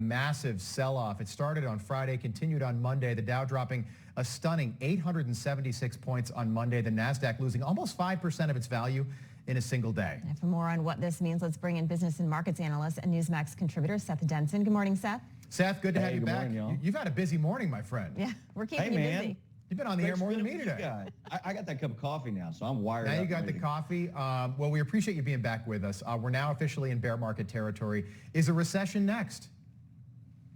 Massive sell-off. It started on Friday, continued on Monday. The Dow dropping a stunning 876 points on Monday. The Nasdaq losing almost 5% of its value in a single day. And for more on what this means, let's bring in business and markets analyst and Newsmax contributor Seth Denson. Good morning, Seth. Seth, good to have you back. Morning, y'all. You've had a busy morning, my friend. Yeah, we're keeping you busy. You've been on the air more than me today. I got that cup of coffee now, so I'm wired up. Now you got the coffee. Well, we appreciate you being back with us. We're now officially in bear market territory. Is a recession next?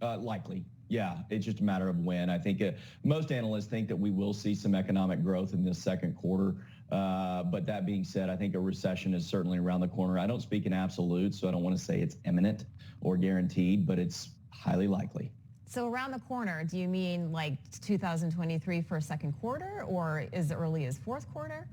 Likely. Yeah, it's just a matter of when. I think most analysts think that we will see some economic growth in this second quarter. But that being said, I think a recession is certainly around the corner. I don't speak in absolutes, so I don't want to say it's imminent or guaranteed, but it's highly likely. So around the corner, do you mean like 2023 for a second quarter, or as early as fourth quarter?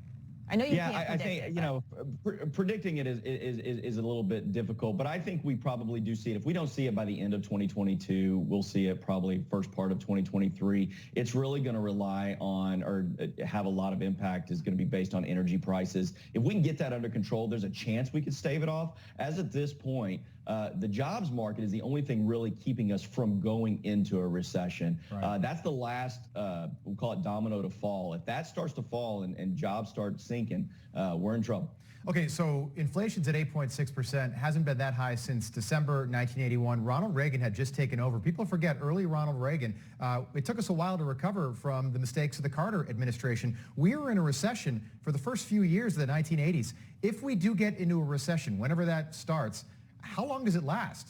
I know you can't predict it. I think, predicting it is a little bit difficult, but I think we probably do see it. If we don't see it by the end of 2022, we'll see it probably first part of 2023. It's really going to rely on, or have a lot of impact, is going to be based on energy prices. If we can get that under control, there's a chance we could stave it off. As at this point, the jobs market is the only thing really keeping us from going into a recession. Right. That's the last, we'll call it domino to fall. If that starts to fall and jobs start sinking, we're in trouble. Okay, so inflation's at 8.6%, hasn't been that high since December 1981. Ronald Reagan had just taken over. People forget early Ronald Reagan. It took us a while to recover from the mistakes of the Carter administration. We were in a recession for the first few years of the 1980s. If we do get into a recession, whenever that starts, how long does it last?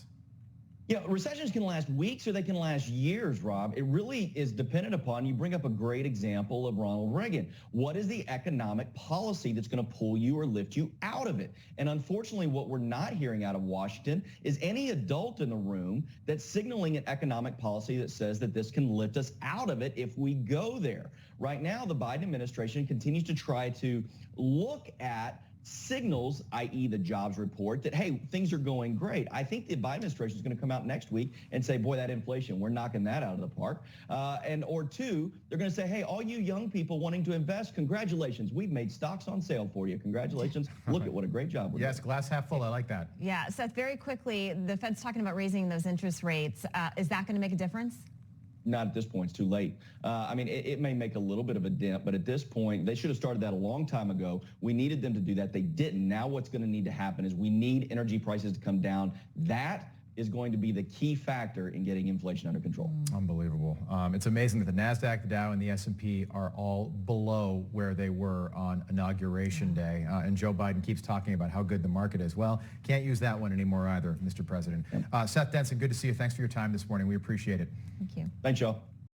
Yeah, recessions can last weeks or they can last years, Rob. It really is dependent upon, you bring up a great example of Ronald Reagan. What is the economic policy that's going to pull you or lift you out of it? And unfortunately, what we're not hearing out of Washington is any adult in the room that's signaling an economic policy that says that this can lift us out of it if we go there. Right now, the Biden administration continues to try to look at signals, i.e. the jobs report, that, hey, things are going great. I think the Biden administration is going to come out next week and say, boy, that inflation, we're knocking that out of the park. Or two, they're going to say, hey, all you young people wanting to invest, congratulations. We've made stocks on sale for you. Congratulations. Look at what a great job we're doing. Yes, glass half full. I like that. Yeah, Seth, very quickly, the Fed's talking about raising those interest rates. Is that going to make a difference? Not at this point. It's too late. I mean, it may make a little bit of a dent, but at this point, they should have started that a long time ago. We needed them to do that. They didn't. Now what's going to need to happen is we need energy prices to come down. That is going to be the key factor in getting inflation under control. Unbelievable. It's amazing that the NASDAQ, the Dow, and the S&P are all below where they were on Inauguration Day. And Joe Biden keeps talking about how good the market is. Well, can't use that one anymore either, Mr. President. Seth Denson, good to see you. Thanks for your time this morning. We appreciate it. Thank you. Thanks, y'all.